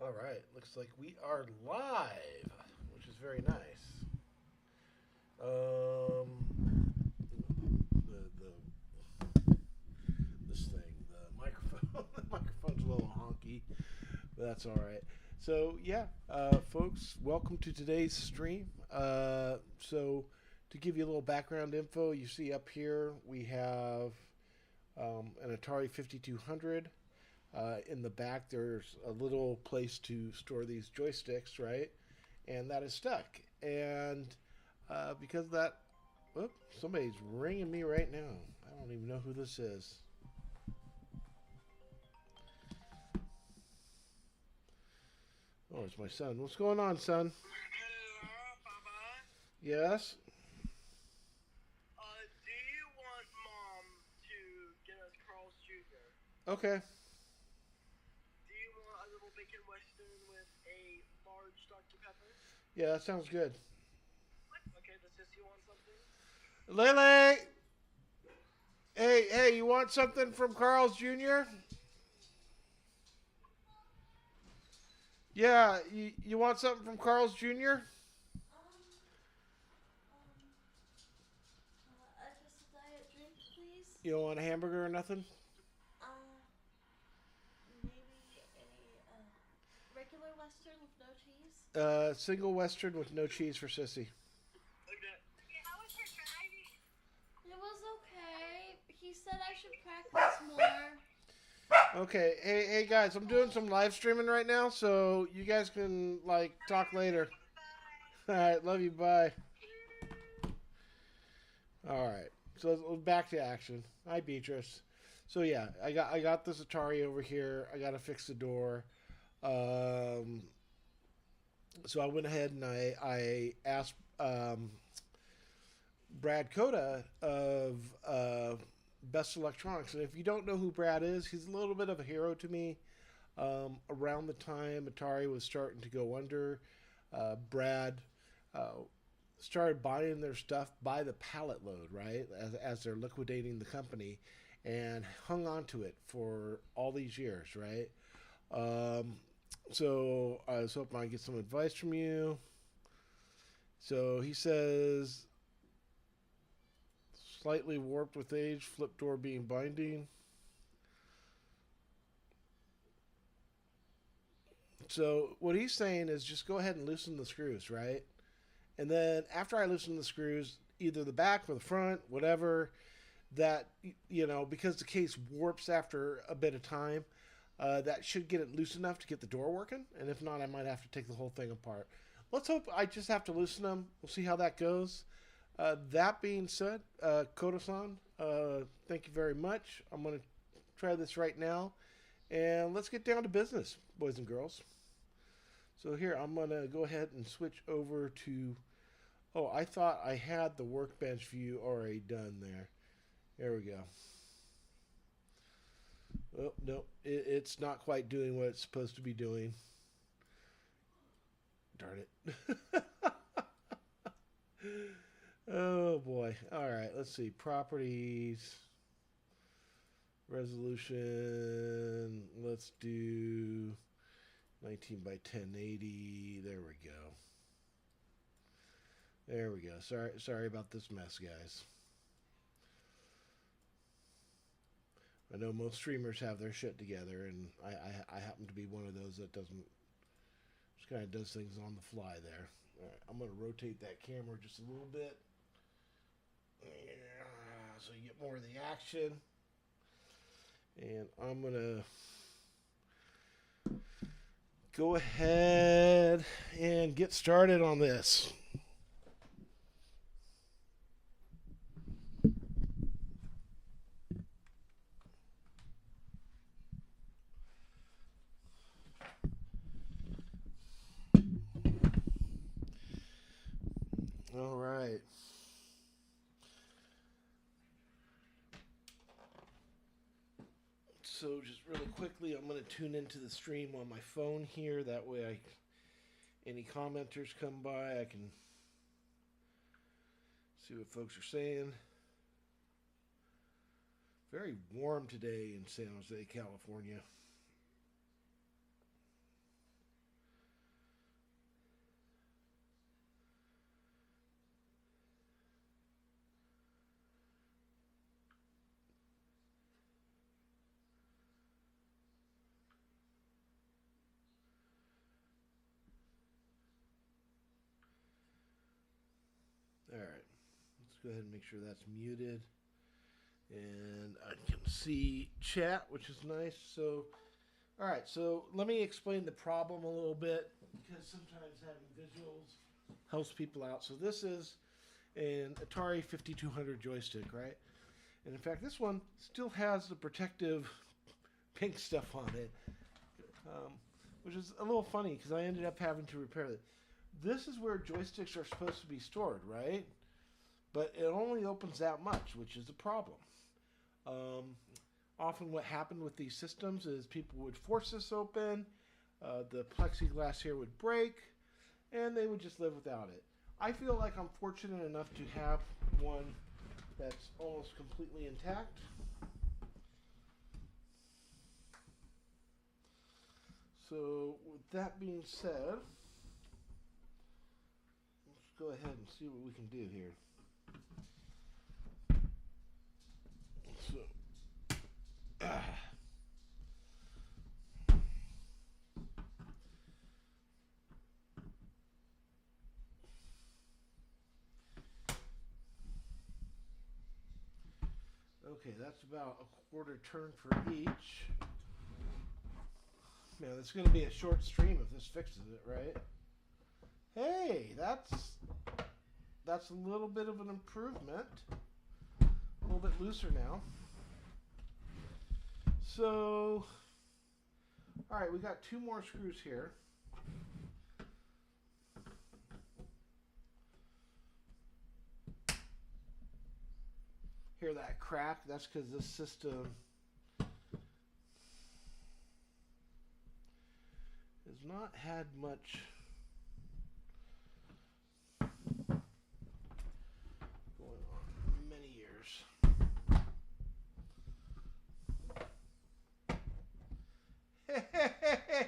All right, looks like we are live, which is very nice. The this thing, the microphone, the microphone's a little honky, but that's all right. So yeah, folks, welcome to today's stream. So to give you a little background info, you see up here we have an Atari 5200. In the back, there's a little place to store these joysticks, right? And that is stuck. And because of that, whoop, somebody's ringing me right now. I don't even know who this is. Oh, it's my son. What's going on, son? Hello, Papa. Yes. Do you want Mom to get us Carl's Jr.? Okay. Do you want a little bacon western with a large Dr. Pepper? Yeah, that sounds good. Okay, does Sissy want something? Lily. Hey, you want something from Carl's Jr.? Yeah, you want something from Carl's Jr.? Just a diet drink, please. You don't want a hamburger or nothing? Uh, Maybe a regular Western with no cheese. Single Western with no cheese for Sissy. Okay. Okay, how was your driving? It was okay. He said I should practice more. Okay, hey guys, I'm doing some live streaming right now, so you guys can like talk later. All right, love you, bye. All right, so back to action. Hi, Beatrice. So yeah, I got this Atari over here. I gotta fix the door. Um, so I went ahead and I asked Brad Koda of Best Electronics, and if you don't know who Brad is, he's a little bit of a hero to me. Around the time Atari was starting to go under, Brad uh, started buying their stuff by the pallet load, right? As they're liquidating the company, and hung on to it for all these years, right? Um, so I was hoping I'd get some advice from you. So he says, slightly warped with age, flip door being binding. So what he's saying is just go ahead and loosen the screws, right? And then after I loosen the screws, either the back or the front, whatever, that, because the case warps after a bit of time, that should get it loose enough to get the door working. And if not, I might have to take the whole thing apart. Let's hope I just have to loosen them. We'll see how that goes. That being said, Kodasan, thank you very much. I'm going to try this right now. And let's get down to business, boys and girls. So here, I'm going to go ahead and switch over to... Oh, I thought I had the workbench view already done there. There we go. Oh, no, it's not quite doing what it's supposed to be doing. Darn it. Oh, boy. All right, let's see. Properties. Resolution. Let's do 19 by 1080. There we go. There we go. Sorry about this mess, guys. I know most streamers have their shit together, and I happen to be one of those that doesn't. Just kind of does things on the fly there. All right, I'm going to rotate that camera just a little bit. So you get more of the action. And I'm going to go ahead and get started on this. All right. So just really quickly, I'm going to tune into the stream on my phone here. That way, any commenters come by, I can see what folks are saying. Very warm today in San Jose, California. go ahead and make sure that's muted. And I can see chat, which is nice. So, all right, so let me explain the problem a little bit, because sometimes having visuals helps people out. So this is an Atari 5200 joystick, right? And in fact, this one still has the protective pink stuff on it, which is a little funny because I ended up having to repair it. This is where joysticks are supposed to be stored, right? But it only opens that much, which is a problem. Often what happened with these systems is people would force this open, the plexiglass here would break, and they would just live without it. I feel like I'm fortunate enough to have one that's almost completely intact. So with that being said, let's go ahead and see what we can do here. So, okay, that's about a quarter turn for each. Man, it's going to be a short stream if this fixes it, right? Hey, that's a little bit of an improvement. A little bit looser now. So, all right, we got 2 more screws here. Hear that crack? That's because this system has not had much going on in many years.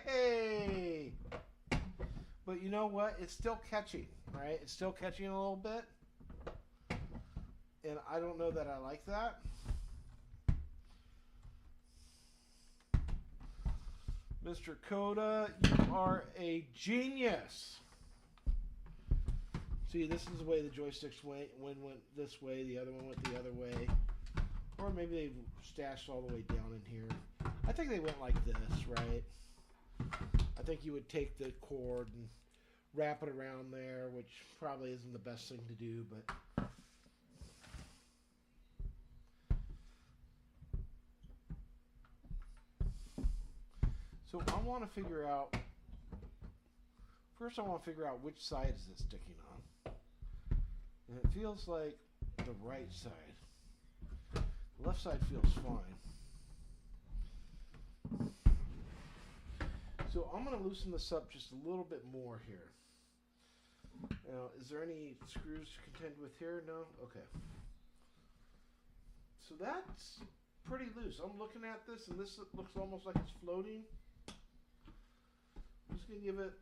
Hey! But you know what? It's still catching, right? It's still catching a little bit. And I don't know that I like that. Mr. Koda, you are a genius. See, this is the way the joysticks went. One went this way, the other one went the other way. Or maybe they stashed all the way down in here. I think they went like this, right? I think you would take the cord and wrap it around there, which probably isn't the best thing to do, but... So I want to figure out, first I want to figure out which side is it sticking on. And it feels like the right side. The left side feels fine. So I'm going to loosen this up just a little bit more here. Now, is there any screws to contend with here? No? Okay. So that's pretty loose. I'm looking at this and this looks almost like it's floating. I'm just going to give it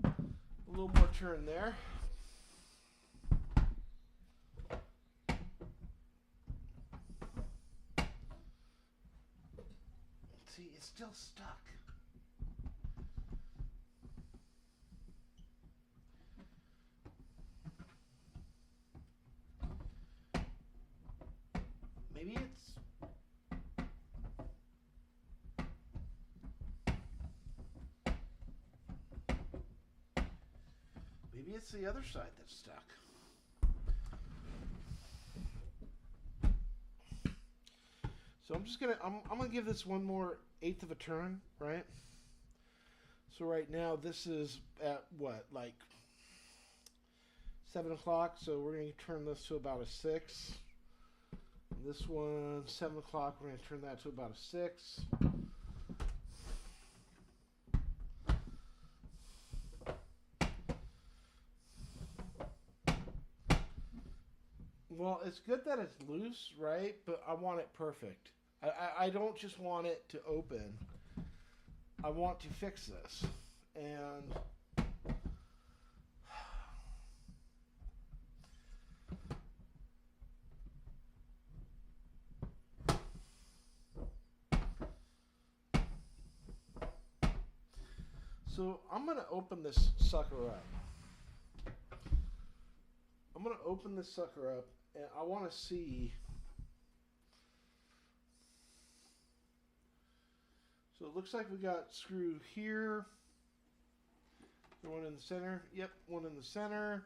a little more turn there. See, it's still stuck. Maybe it's the other side that's stuck. So I'm just I'm gonna give this one more eighth of a turn, right? So right now this is at what, like 7 o'clock, so we're gonna turn this to about a 6. This one, 7 o'clock, we're gonna turn that to about a 6. Well, it's good that it's loose, right? But I want it perfect. I don't just want it to open. I want to fix this. And so I'm going to open this sucker up. I'm gonna open this sucker up, and I want to see. So it looks like we got screw here. Is there one in the center? Yep, one in the center.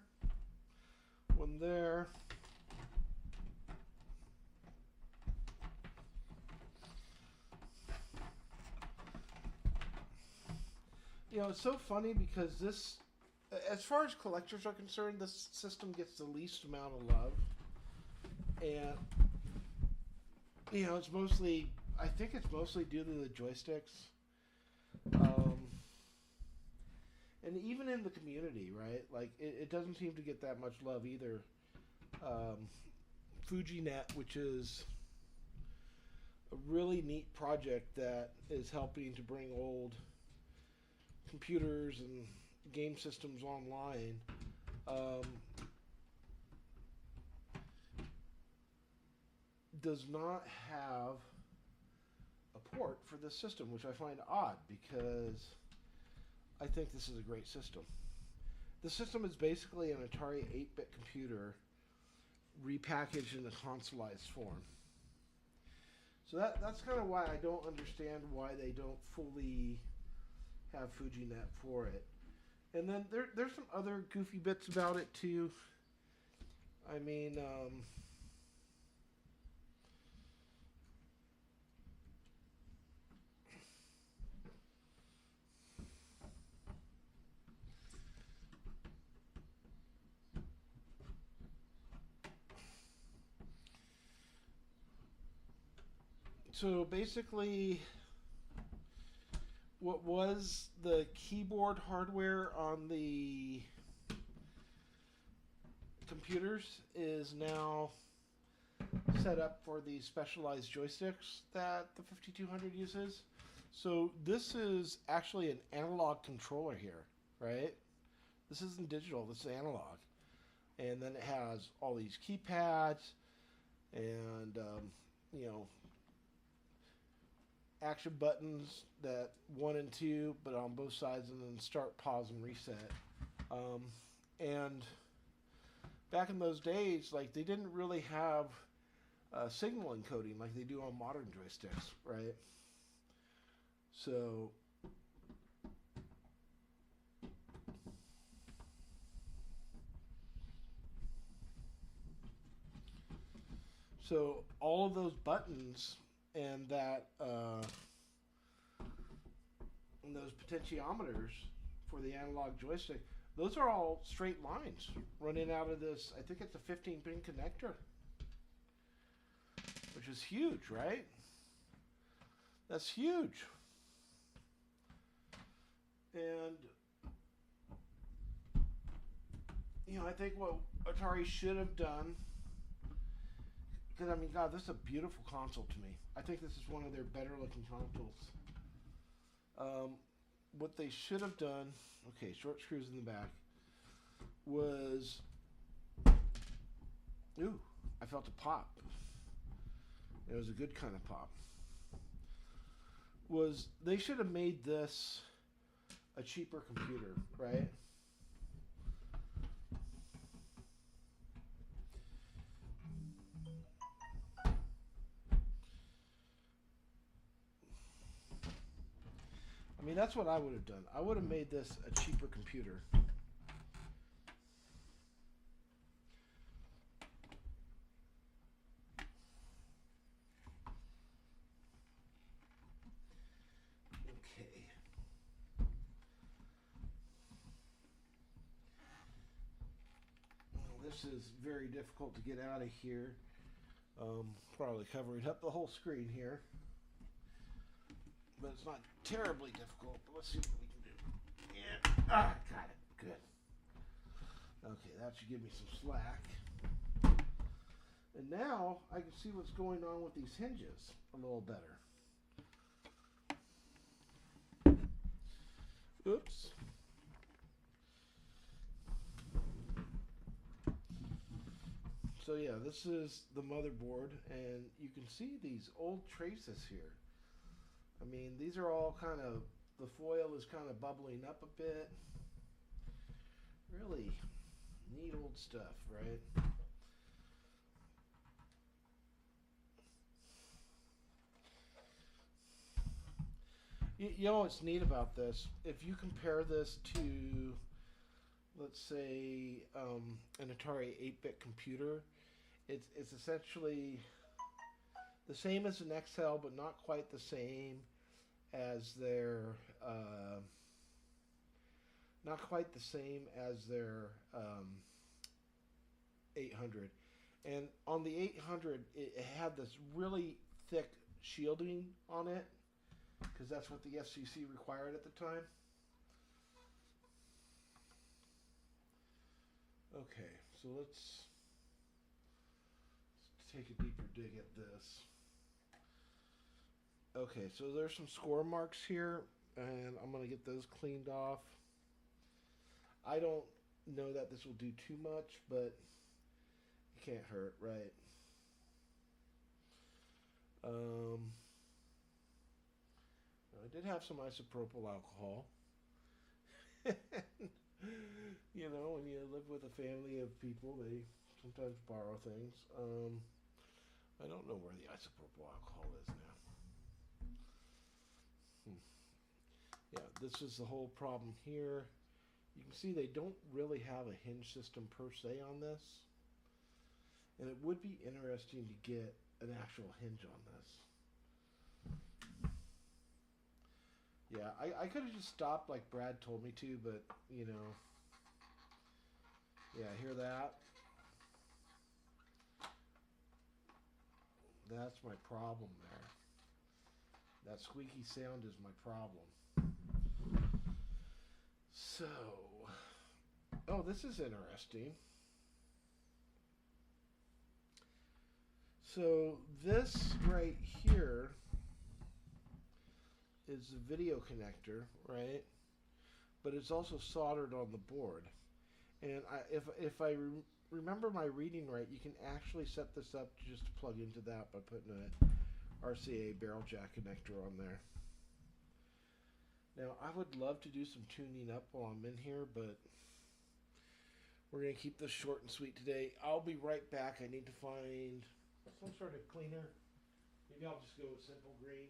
One there. You know, it's so funny because this, as far as collectors are concerned, this system gets the least amount of love. And, you know, it's mostly, I think it's mostly due to the joysticks. And even in the community, right? Like, it doesn't seem to get that much love either. FujiNet, which is a really neat project that is helping to bring old computers and game systems online, does not have a port for this system, which I find odd because I think this is a great system. The system is basically an Atari 8-bit computer repackaged in a consoleized form. So that's kind of why I don't understand why they don't fully have FujiNet for it. And then there's some other goofy bits about it too. I mean, so basically, what was the keyboard hardware on the computers is now set up for the specialized joysticks that the 5200 uses. So this is actually an analog controller here, right? This isn't digital, this is analog. And then it has all these keypads and, you know, action buttons that 1 and 2, but on both sides, and then start, pause, and reset. And back in those days, like, they didn't really have signal encoding like they do on modern joysticks, right? So all of those buttons and that and those potentiometers for the analog joystick, those are all straight lines running out of this. I think it's a 15-pin connector, which is huge, right? That's huge. And, you know, I think what Atari should have done, because, I mean, God, this is a beautiful console to me. I think this is one of their better looking consoles. What they should have done, okay, short screws in the back, was, ooh, I felt a pop. It was a good kind of pop. Was they should have made this a cheaper computer, right? I mean, that's what I would have done. I would have made this a cheaper computer. Okay. Well, this is very difficult to get out of here. Probably covering up the whole screen here. But it's not terribly difficult. But let's see what we can do. Yeah. Ah, got it. Good. Okay, that should give me some slack. And now I can see what's going on with these hinges a little better. Oops. So yeah, this is the motherboard, and you can see these old traces here. I mean, these are all kind of, the foil is kind of bubbling up a bit. Really Neat old stuff, right? You know what's neat about this? If you compare this to, let's say, an Atari 8-bit computer, it's essentially the same as an XL, but not quite the same as their not quite the same as their 800. And on the 800, it had this really thick shielding on it because that's what the FCC required at the time. Okay, so let's take a deeper dig at this. Okay, so there's some score marks here, and I'm going to get those cleaned off. I don't know that this will do too much, but it can't hurt, right? I did have some isopropyl alcohol. You know, when you live with a family of people, they sometimes borrow things. I don't know where the isopropyl alcohol is now. Yeah, this is the whole problem here. You can see they don't really have a hinge system per se on this. And it would be interesting to get an actual hinge on this. Yeah, I could have just stopped like Brad told me to, but, you know. Yeah, hear that? That's my problem there. That squeaky sound is my problem. So, oh, this is interesting. So this right here is the video connector, right? But it's also soldered on the board. And if I remember my reading right, you can actually set this up just to plug into that by putting an RCA barrel jack connector on there. Now, I would love to do some tuning up while I'm in here, but we're going to keep this short and sweet today. I'll be right back. I need to find some sort of cleaner. Maybe I'll just go with simple green.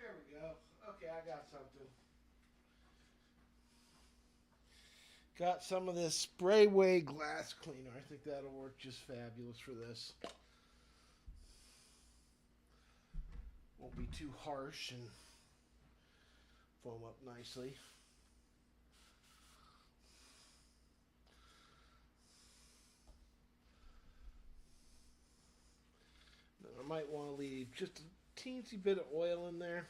There we go. Okay, I got something. Got some of this sprayway glass cleaner. I think that'll work just fabulous for this. Won't be too harsh and foam up nicely. Then I might want to leave just a teensy bit of oil in there.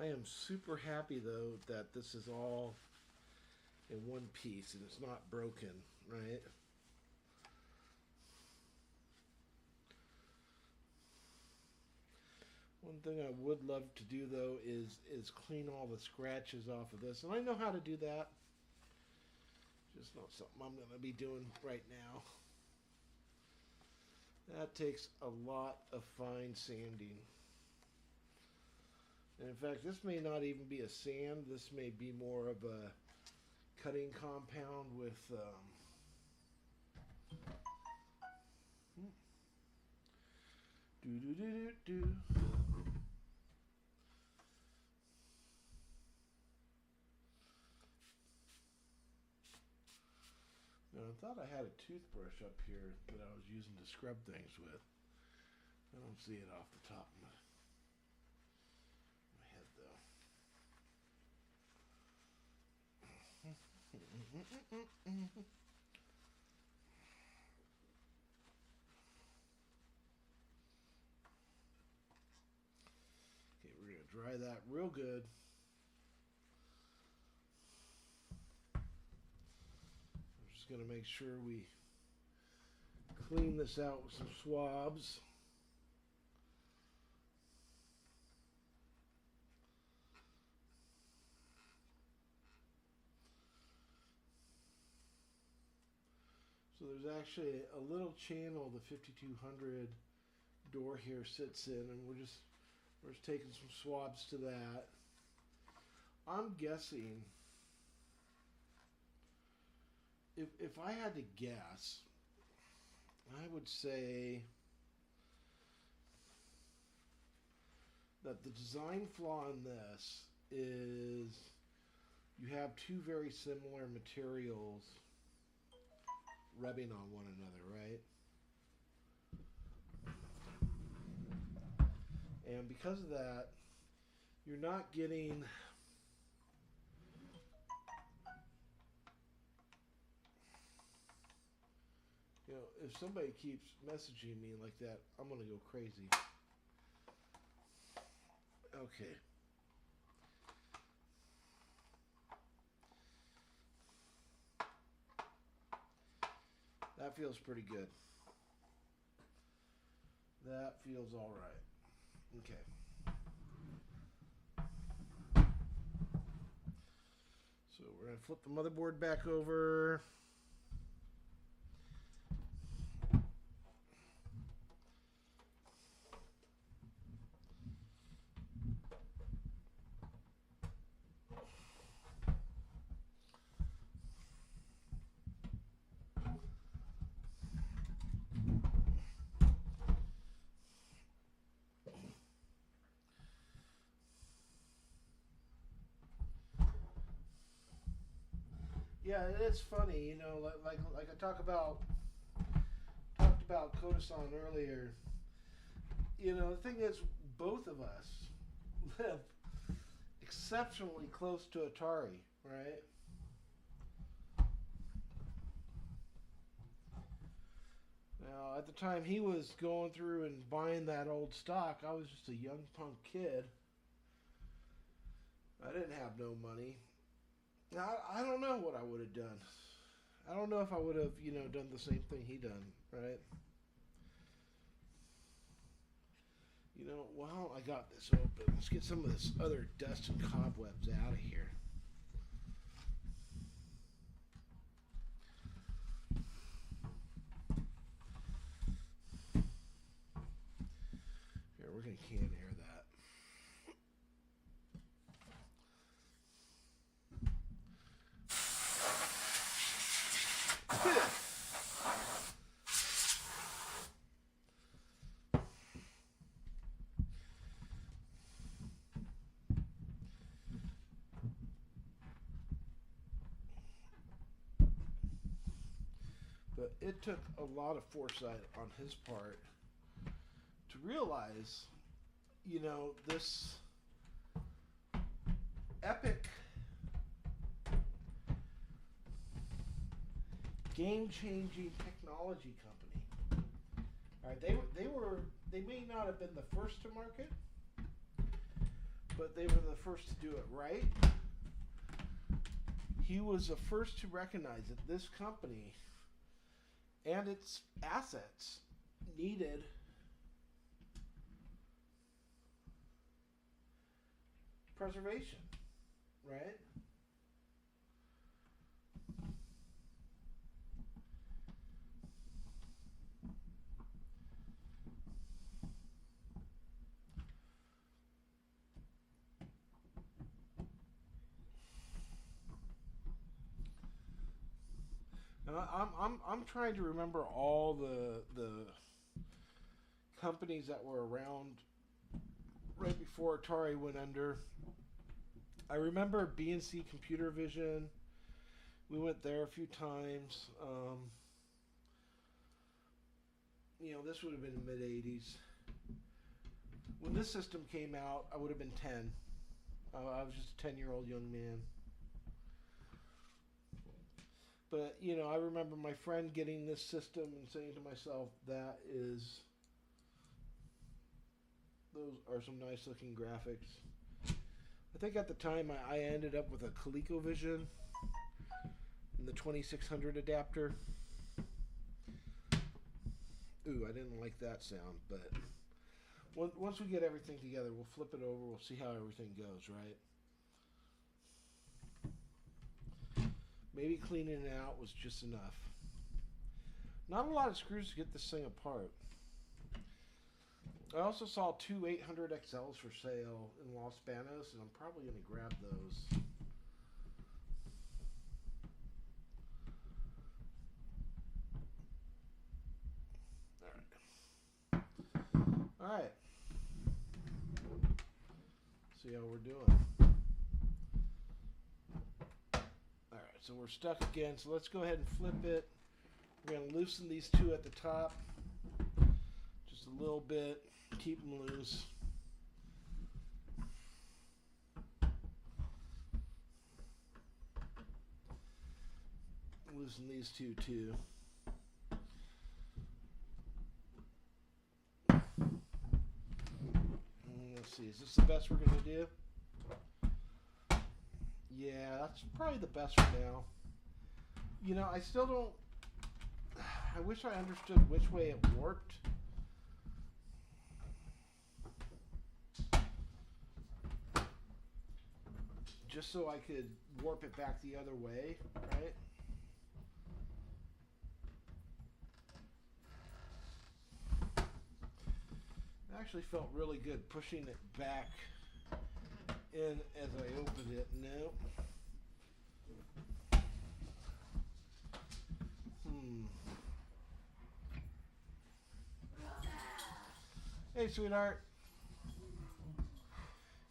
I am super happy though that this is all in one piece and it's not broken, right? One thing I would love to do though is clean all the scratches off of this, and I know how to do that. Just not something I'm going to be doing right now. That takes a lot of fine sanding. And in fact, this may not even be a sand. This may be more of a cutting compound with Do do do do do. Now, I thought I had a toothbrush up here that I was using to scrub things with. I don't see it off the top of my head, though. Okay, we're going to dry that real good. I'm just going to make sure we clean this out with some swabs. So there's actually a little channel the 5200 door here sits in, and we're just taking some swabs to that. I'm guessing, if I had to guess, I would say that the design flaw in this is you have two very similar materials rubbing on one another, right? And because of that, you're not getting if somebody keeps messaging me like that, I'm gonna go crazy. Okay. That feels pretty good. That feels all right. Okay. So we're going to flip the motherboard back over. Yeah, it's funny, like I talked about Kodasan earlier. The thing is, both of us live exceptionally close to Atari, right? Now, at the time he was going through and buying that old stock, I was just a young punk kid. I didn't have no money. I don't know what I would have done. I don't know if I would have, done the same thing he done, right? While I got this open, let's get some of this other dust and cobwebs out of here. Here, we're going to can air that. But it took a lot of foresight on his part to realize, this epic game-changing technology company. All right, they may not have been the first to market, but they were the first to do it right. He was the first to recognize that this company and its assets needed preservation, right? And I'm trying to remember all the companies that were around right before Atari went under. I remember B&C Computer Vision. We went there a few times. This would have been the mid-'80s. When this system came out, I would have been 10. I was just a 10-year-old young man. But, I remember my friend getting this system and saying to myself, those are some nice looking graphics. I think at the time I ended up with a ColecoVision and the 2600 adapter. Ooh, I didn't like that sound, but once we get everything together, we'll flip it over, we'll see how everything goes, right? Maybe cleaning it out was just enough. Not a lot of screws to get this thing apart. I also saw two 800 XLs for sale in Los Banos, and I'm probably going to grab those. Alright. See how we're doing. Alright, so we're stuck again, so let's go ahead and flip it. We're going to loosen these two at the top just a little bit. Keep them loose. Loosen these two too. Let's see, is this the best we're going to do? Yeah, that's probably the best for now. I still don't... I wish I understood which way it warped. Just so I could warp it back the other way, right? It actually felt really good pushing it back in as I opened it. No. Hey, sweetheart.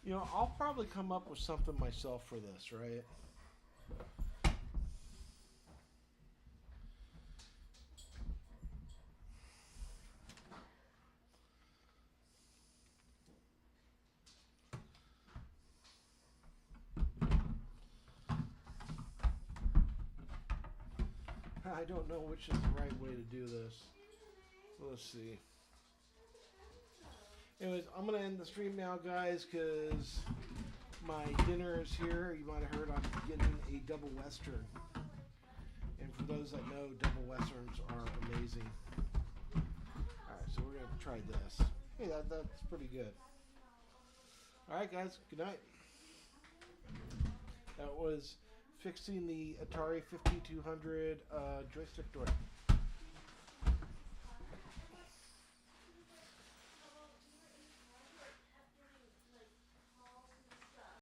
I'll probably come up with something myself for this, right? I don't know which is the right way to do this. Let's see. Anyways, I'm going to end the stream now, guys, because my dinner is here. You might have heard I'm getting a double Western. And for those that know, double Westerns are amazing. Alright, so we're going to try this. Hey, that's pretty good. Alright, guys, good night. That was fixing the Atari 5200 joystick door.